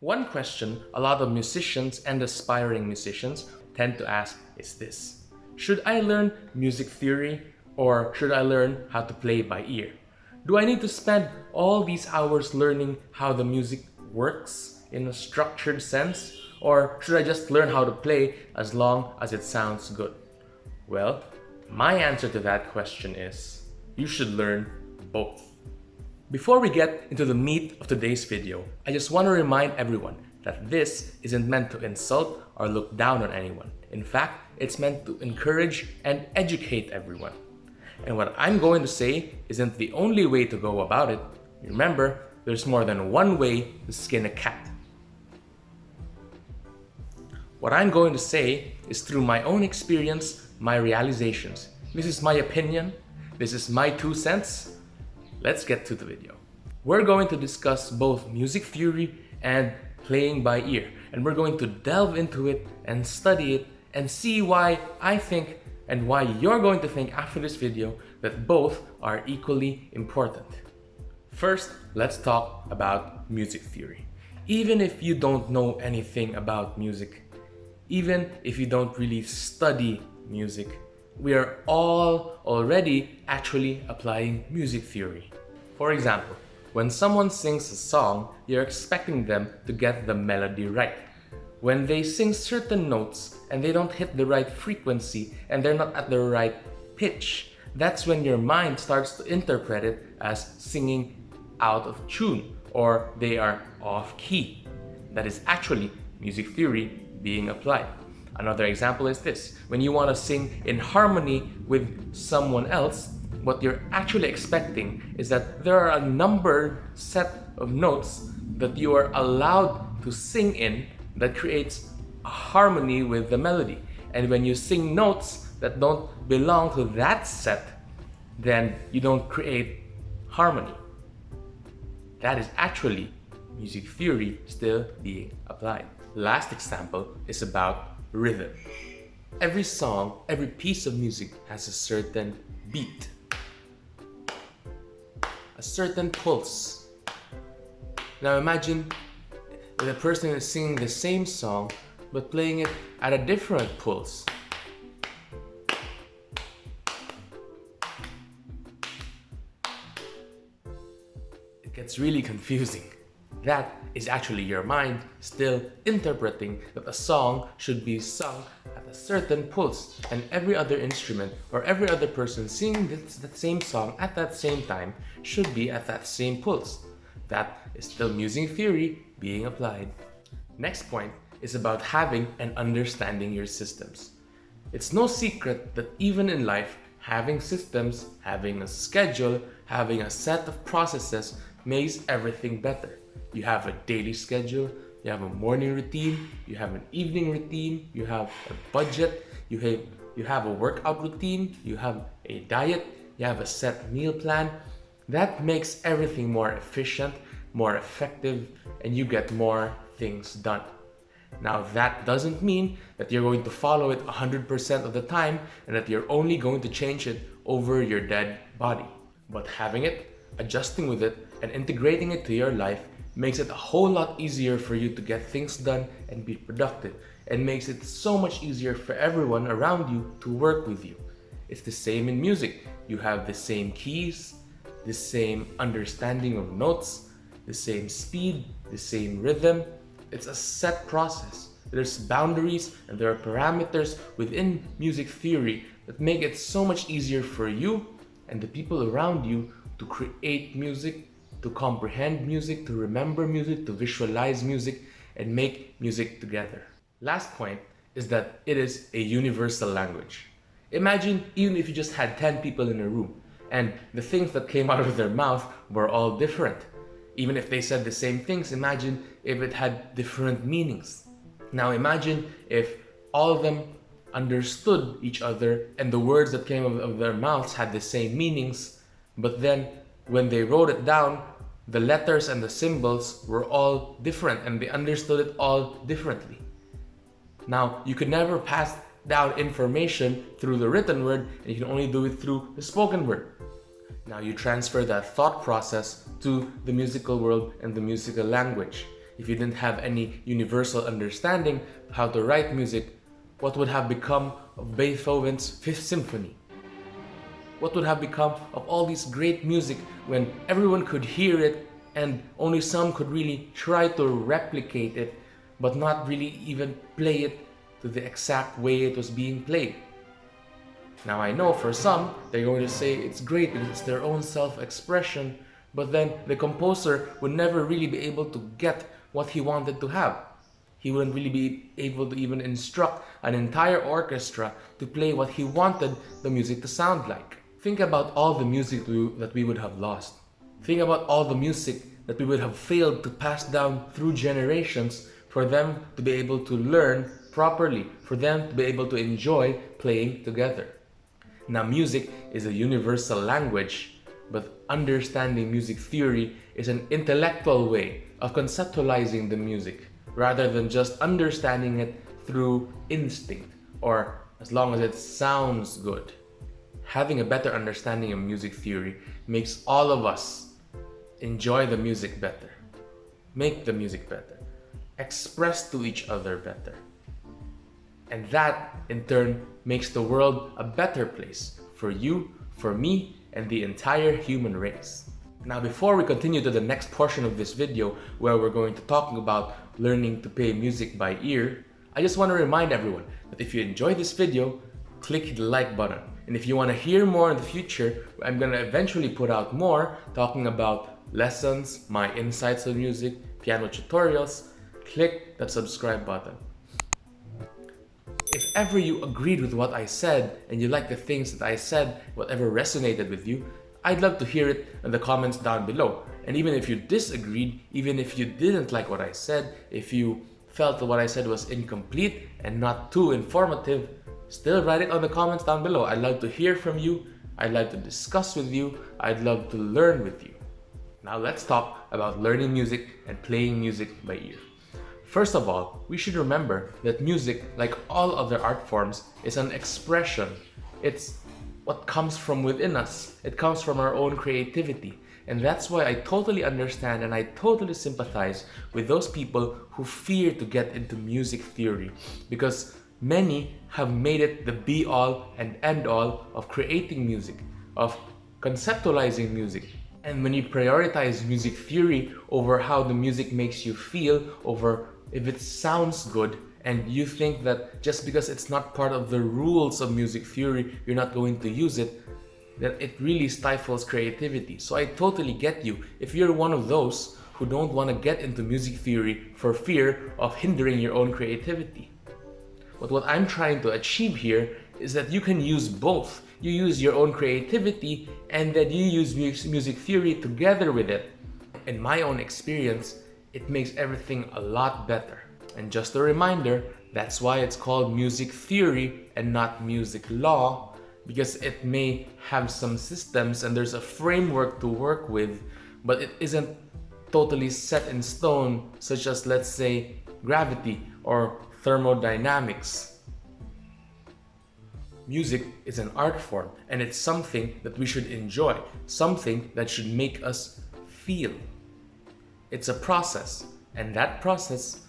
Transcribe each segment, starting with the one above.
One question a lot of musicians and aspiring musicians tend to ask is this: should I learn music theory or should I learn how to play by ear? Do I need to spend all these hours learning how the music works in a structured sense, or should I just learn how to play as long as it sounds good? Well, my answer to that question is you should learn both. Before we get into the meat of today's video, I just want to remind everyone that this isn't meant to insult or look down on anyone. In fact, it's meant to encourage and educate everyone. And what I'm going to say isn't the only way to go about it. Remember, there's more than one way to skin a cat. What I'm going to say is through my own experience, my realizations. This is my opinion. This is my 2 cents. Let's get to the video. We're going to discuss both music theory and playing by ear, and we're going to delve into it and study it and see why I think and why you're going to think after this video that both are equally important. First, let's talk about music theory. Even if you don't know anything about music, even if you don't really study music, we are all already actually applying music theory. For example, when someone sings a song, you're expecting them to get the melody right. When they sing certain notes and they don't hit the right frequency and they're not at the right pitch, that's when your mind starts to interpret it as singing out of tune or they are off key. That is actually music theory being applied. Another example is this: when you want to sing in harmony with someone else, what you're actually expecting is that there are a numbered set of notes that you are allowed to sing in that creates a harmony with the melody. And when you sing notes that don't belong to that set, then you don't create harmony. That is actually music theory still being applied. Last example is about rhythm. Every song, every piece of music has a certain beat, a certain pulse. Now imagine that a person is singing the same song but playing it at a different pulse. It gets really confusing. That is actually your mind still interpreting that a song should be sung at a certain pulse, and every other instrument or every other person singing that same song at that same time should be at that same pulse. That is still music theory being applied. Next point is about having and understanding your systems. It's no secret that even in life, having systems, having a schedule, having a set of processes makes everything better. You have a daily schedule, you have a morning routine, you have an evening routine, you have a budget, you have a workout routine, you have a diet, you have a set meal plan. That makes everything more efficient, more effective, and you get more things done. Now that doesn't mean that you're going to follow it 100% of the time and that you're only going to change it over your dead body. But having it, adjusting with it, and integrating it to your life makes it a whole lot easier for you to get things done and be productive, and makes it so much easier for everyone around you to work with you. It's the same in music. You have the same keys, the same understanding of notes, the same speed, the same rhythm. It's a set process. There's boundaries and there are parameters within music theory that make it so much easier for you and the people around you to create music, to comprehend music, to remember music, to visualize music, and make music together. Last point is that it is a universal language. Imagine even if you just had 10 people in a room and the things that came out of their mouth were all different. Even if they said the same things, imagine if it had different meanings. Now imagine if all of them understood each other and the words that came out of their mouths had the same meanings, but then when they wrote it down, the letters and the symbols were all different and they understood it all differently. Now, you could never pass down information through the written word, and you can only do it through the spoken word. Now you transfer that thought process to the musical world and the musical language. if you didn't have any universal understanding of how to write music, what would have become of Beethoven's Fifth Symphony? What would have become of all this great music when everyone could hear it and only some could really try to replicate it, but not really even play it to the exact way it was being played? Now I know for some, they're going to say it's great because it's their own self-expression, but then the composer would never really be able to get what he wanted to have. He wouldn't really be able to even instruct an entire orchestra to play what he wanted the music to sound like. Think about all the music that we would have lost. Think about all the music that we would have failed to pass down through generations for them to be able to learn properly, for them to be able to enjoy playing together. Now, music is a universal language, but understanding music theory is an intellectual way of conceptualizing the music rather than just understanding it through instinct or as long as it sounds good. Having a better understanding of music theory makes all of us enjoy the music better, make the music better, express to each other better. And that, in turn, makes the world a better place for you, for me, and the entire human race. Now, before we continue to the next portion of this video, where we're going to talk about learning to play music by ear, I just want to remind everyone that if you enjoyed this video, click the like button. And if you want to hear more in the future, I'm going to eventually put out more talking about lessons, my insights on music, piano tutorials. Click that subscribe button. If ever you agreed with what I said and you like the things that I said, whatever resonated with you, I'd love to hear it in the comments down below. And even if you disagreed, even if you didn't like what I said, if you felt that what I said was incomplete and not too informative, still write it on the comments down below. I'd love to hear from you. I'd like to discuss with you. I'd love to learn with you. Now let's talk about learning music and playing music by ear. First of all, we should remember that music, like all other art forms, is an expression. It's what comes from within us. It comes from our own creativity. And that's why I totally understand and I totally sympathize with those people who fear to get into music theory, because many have made it the be-all and end-all of creating music, of conceptualizing music. And when you prioritize music theory over how the music makes you feel, over if it sounds good, and you think that just because it's not part of the rules of music theory, you're not going to use it, then it really stifles creativity. So I totally get you if you're one of those who don't want to get into music theory for fear of hindering your own creativity. But what I'm trying to achieve here is that you can use both. You use your own creativity and that you use music theory together with it. In my own experience, it makes everything a lot better. And just a reminder, that's why it's called music theory and not music law, because it may have some systems and there's a framework to work with, but it isn't totally set in stone, such as, let's say, gravity or thermodynamics. Music is an art form and it's something that we should enjoy, something that should make us feel. It's a process, and that process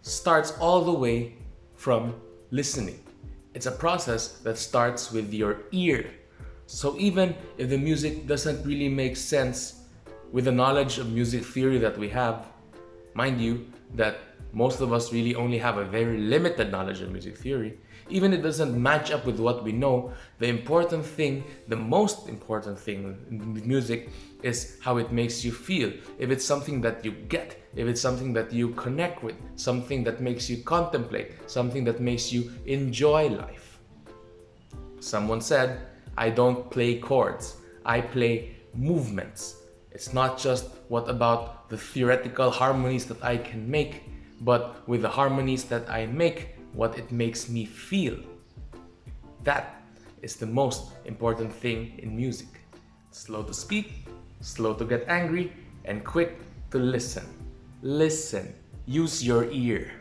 starts all the way from listening. It's a process that starts with your ear. So even if the music doesn't really make sense with the knowledge of music theory that we have, mind you that most of us really only have a very limited knowledge of music theory, even if it doesn't match up with what we know, the important thing, the most important thing in music is how it makes you feel. If it's something that you get, if it's something that you connect with, something that makes you contemplate, something that makes you enjoy life. Someone said, I don't play chords, I play movements. It's not just what about the theoretical harmonies that I can make, but with the harmonies that I make, what it makes me feel. That is the most important thing in music. Slow to speak, slow to get angry, and quick to listen. Listen. Use your ear.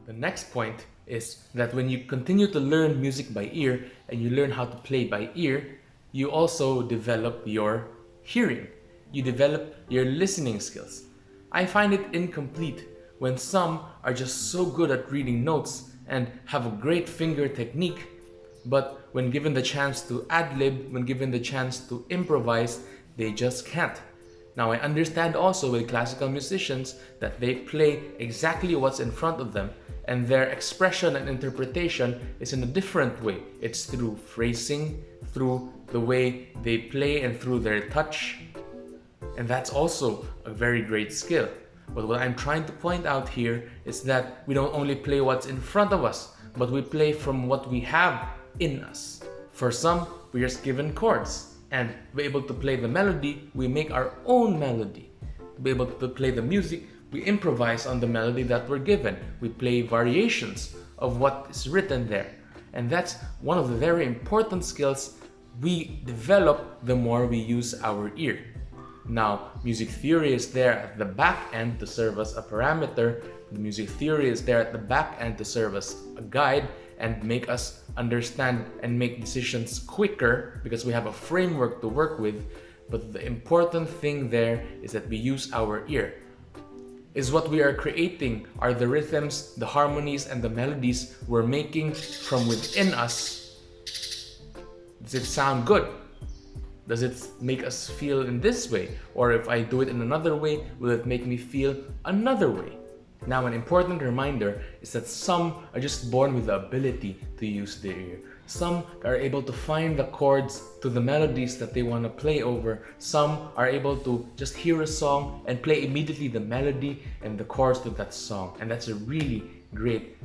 The next point is that when you continue to learn music by ear and you learn how to play by ear, you also develop your hearing. You develop your listening skills. I find it incomplete when some are just so good at reading notes and have a great finger technique, but when given the chance to ad-lib, when given the chance to improvise, they just can't. Now I understand also with classical musicians that they play exactly what's in front of them, and their expression and interpretation is in a different way. It's through phrasing, through the way they play, and through their touch. And that's also a very great skill. But what I'm trying to point out here is that we don't only play what's in front of us, but we play from what we have in us. For some, we're just given chords, and to be able to play the melody, we make our own melody. To be able to play the music, we improvise on the melody that we're given. We play variations of what is written there. And that's one of the very important skills we develop the more we use our ear. Now, music theory is there at the back end to serve as a parameter. The music theory is there at the back end to serve as a guide and make us understand and make decisions quicker because we have a framework to work with. But the important thing there is that we use our ear. Is what we are creating are the rhythms, the harmonies, and the melodies we're making from within us. Does it sound good? Does it make us feel in this way? Or if I do it in another way, will it make me feel another way? Now, an important reminder is that some are just born with the ability to use their ear. Some are able to find the chords to the melodies that they want to play over. Some are able to just hear a song and play immediately the melody and the chords to that song. And that's a really great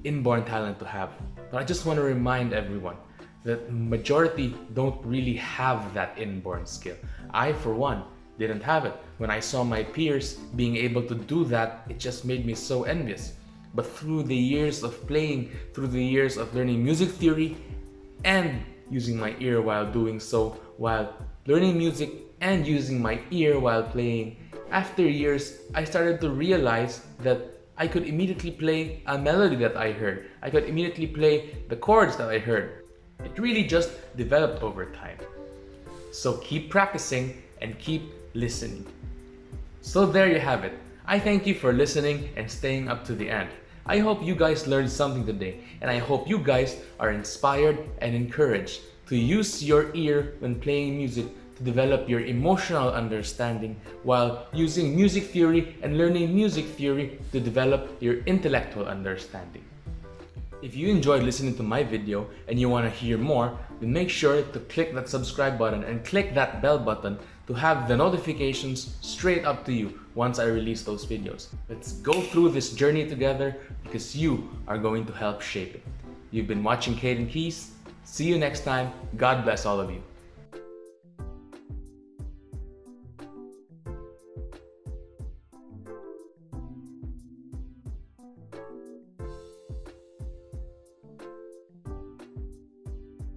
inborn talent to have. But I just want to remind everyone that majority don't really have that inborn skill. I, for one, didn't have it. When I saw my peers being able to do that, it just made me so envious. But through the years of playing, through the years of learning music theory and using my ear while doing so, while learning music and using my ear while playing, after years, I started to realize that I could immediately play a melody that I heard. I could immediately play the chords that I heard. It really just developed over time. So keep practicing and keep listening. So there you have it. I thank you for listening and staying up to the end. I hope you guys learned something today, and I hope you guys are inspired and encouraged to use your ear when playing music to develop your emotional understanding while using music theory and learning music theory to develop your intellectual understanding. If you enjoyed listening to my video and you want to hear more, then make sure to click that subscribe button and click that bell button to have the notifications straight up to you once I release those videos. Let's go through this journey together because you are going to help shape it. You've been watching Kade and Keys. See you next time. God bless all of you.